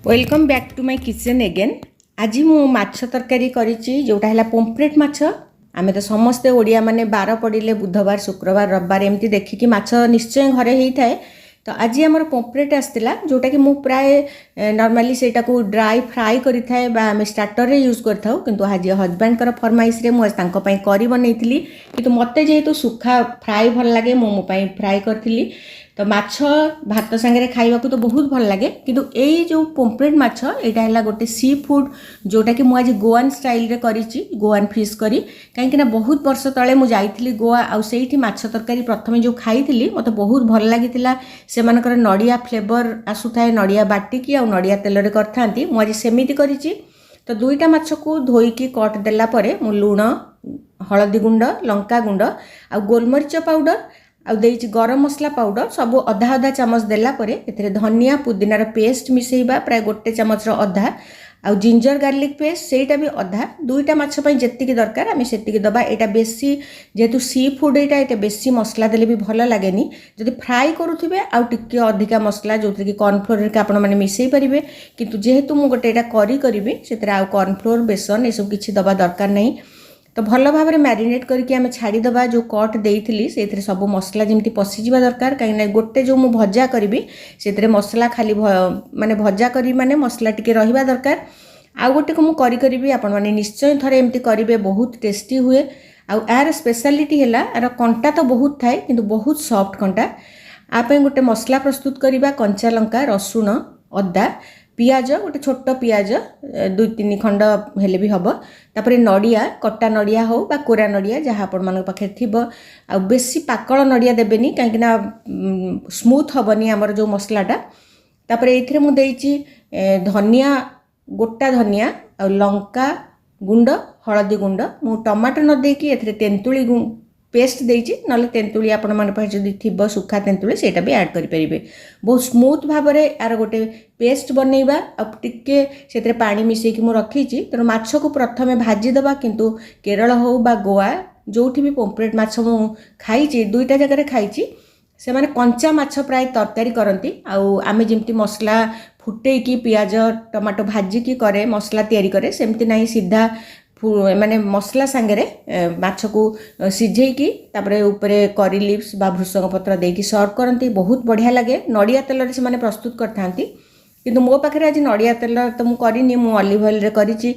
Welcome back to my kitchen again. आज मु माछ तरकारी करिछि जोटा हैला पोम्फ्रेट माछ। आमे तो समस्ते ओडिया माने बार पड़िले बुधवार शुक्रवार रविवार एमती देखिकी माछ निश्चय घरे हेई थाए। तो आज आमर पोम्फ्रेट आसला जोटा कि मु प्राय नॉर्मली सेटा को ड्राई फ्राई करि थाए बा आमे स्टार्टर रे यूज करथाउ, किंतु आज हस्बैंड कर फरमाइश रे मु तांको पई करी बनैथिली, किंतु मते जेहेतु सुखा फ्राई भल लागे मु मो पई फ्राई करथिली। तो माछ भात सांगे खाइबा तो बहुत भल लगे, किंतु एई जो पोम्फ्रेट माछ एटा हैला गोटे सी फूड जोटा कि मु आज गोवान स्टाइल रे करिछि, गोवान फिश करी। काहेकि ना बहुत वर्ष तळे मु जाइथिली गोवा आ सेठी माछ तरकारी प्रथमे जो खाइथिली मते बहुत भल लागितिला। सेमानकर नडिया फ्लेवर आसुथाय, नडिया बाटिकी आ नडिया तेल रे करथांती, मु आज सेमिति करिछि। तो दुईटा माछ को धोईकी कट देला परे मु लूण, हळदी गुंड, लंका गुंड आ गोलमरिच पाउडर आ देइछि गरम मसला पाउडर सब अधा अधा चामच देला परे एथरे धनिया पुदीनार पेस्ट मिसेइबा प्राय गोटे चामच रो अधा आ जिंजर गार्लिक पेस्ट सेटा भी अधा। दुईटा माछ पई जेतिकी दरकार आमे सेतिकी दबा। एटा बेसी जेतु सी फूड एटा बेसी मसला देले भी भल लागेनी। जदि फ्राई करूथिबे आ टिके अधिका मसला जोथि कि कॉर्नफ्लोर रे आपण माने मिसेई परिबे, किंतु जेहेतु मु गोटे एटा करिबे सेतरा आ कॉर्नफ्लोर बेसन ए सब किछि दबा दरकार नहीं। तो भल भाव में मैरिनेट करके आमे छाड़ीदबा। जो कट देइथिली सेथरे सब मसला जेमती पशिजिबा दरकार, कहीं गोटे जो मु भजा करी से मसला खाली माने भजा करी माने मसला टिके रहिबा दरकार। आउ गोटे को मु करी आपण माने निश्चय थरे एमती करिवे, बहुत टेस्टी हुए। आउ यार स्पेशलिटी हैला यार कंटा तो बहुत थाए किंतु बहुत सॉफ्ट कंटा। आप गोटे मसला प्रस्तुत करिबा, कंचा लंका, रसुण, अदा, पियाज, गोटे छोट पियाज 2-3 खंड हेले भी हम। तापर नड़िया, कटा नड़िया हो बा कोरा नड़िया जहाँ आपण मान पाखे थिबो। आ बेसी पाकल नड़िया देबेनी काहेकि ना स्मूथ हबनी हमर जो मसलाटा। तापर एथिरे मु देइची धनिया, गोटा धनिया आ लंका गुंड, हळदी गुंड। मु टमाटर न देकी एथिरे तेंतुली पेस्ट देइची, नले तेंतुली आपण माने पाखे जदि थिबो सुखा तेंतुली सेटा भी ऐड करि परिबे। बहुत स्मूथ भाव रे यार गोटे पेस्ट बनैबा। आ टिके सेतरे पानी मिसेई कि मु रखीची। तो माछ को प्रथमे भाजी दबा, किंतु केरल हो बा गोवा जोठी भी पोम्फ्रेट माछ मु खाइची, दुईटा जगह रे खाइची, से माने कंचा माछ प्राय तरकारी करंती। आउ आमे जेमती मसला फुटेई की पियाज टमाटो भाजी की करे मसला तयारी करे, सेमती नाही सीधा माने मसला सांगरे माछ को सिझेई की तापरे ऊपरे करी लिव्स बा भृषंग पत्र देकी सर्व करंती। बहुत बढ़िया लगे। नड़िया तेल रे से माने प्रस्तुत करथांती, किंतु मो पाखे आज नड़िया तेल तो मु करिनी, मु ऑलिव ऑयल रे करिची।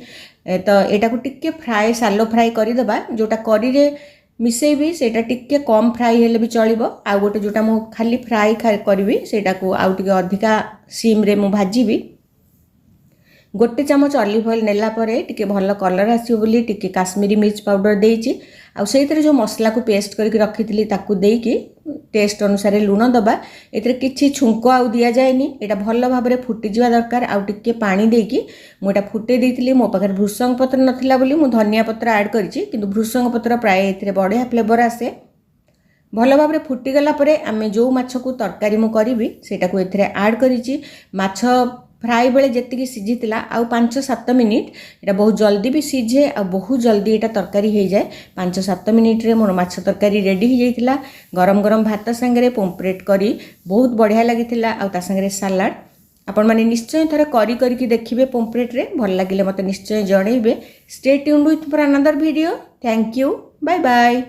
तो एटा को टिके फ्राई सालो फ्राई करि दबा। जोटा करी रे मिसेई भी सेटा टिके कम फ्राई हेले भी चलिबो। आ गोटे जोटा मु खाली फ्राई करबी सेटा को आउ टिके अधिका सिम रे मु भाजीबी। गोटे चामच ऑलिव ऑयल नेला परे टिके भल कलर आसीबो बोली टिके काश्मीरी मिर्च पाउडर देइची। आ सेइतरे जो मसला को पेस्ट करके रखिथिली ताकू देइकी टेस्ट अनुसार लूण दबा। एतरे किछि छुंको आउ दिया जाएनी, एटा भल भाव में फुटी जिवा दरकार। आउ टिके पानी देइकी मु एटा फुटे देइथिली। मो पाखर भृषंग पत्र नथिला बोली मु धनिया पत्र ऐड करिछि, किंतु भृषंग पत्र प्राय एतरे बढ़िया फ्लेवर आसे। भल भाव में फुटी गला परे आमे जो माछ को तरकारी मु करिबी सेटा को एथरे ऐड करिछि। माछ फ्राई बेले जेतिकी सिझीतिला आउ 5-7 मिनिट एटा बहुत जल्दी भी सिझे आ बहुत जल्दी एटा तरकारी हो जाए। 5-7 मिनिट रे मोर माछ तरकारी रेडी हो जाइतिला। गरम गरम भात सांगे पोम्फ्रेट करी बहुत बढ़िया लागितिला। आ ता सांगे सलाड आपण माने निश्चय थरे करी करके देखिबे पोम्फ्रेट रे। भल लागिले मते निश्चय जणैबे। Stay tuned with for another video. Thank you, bye bye.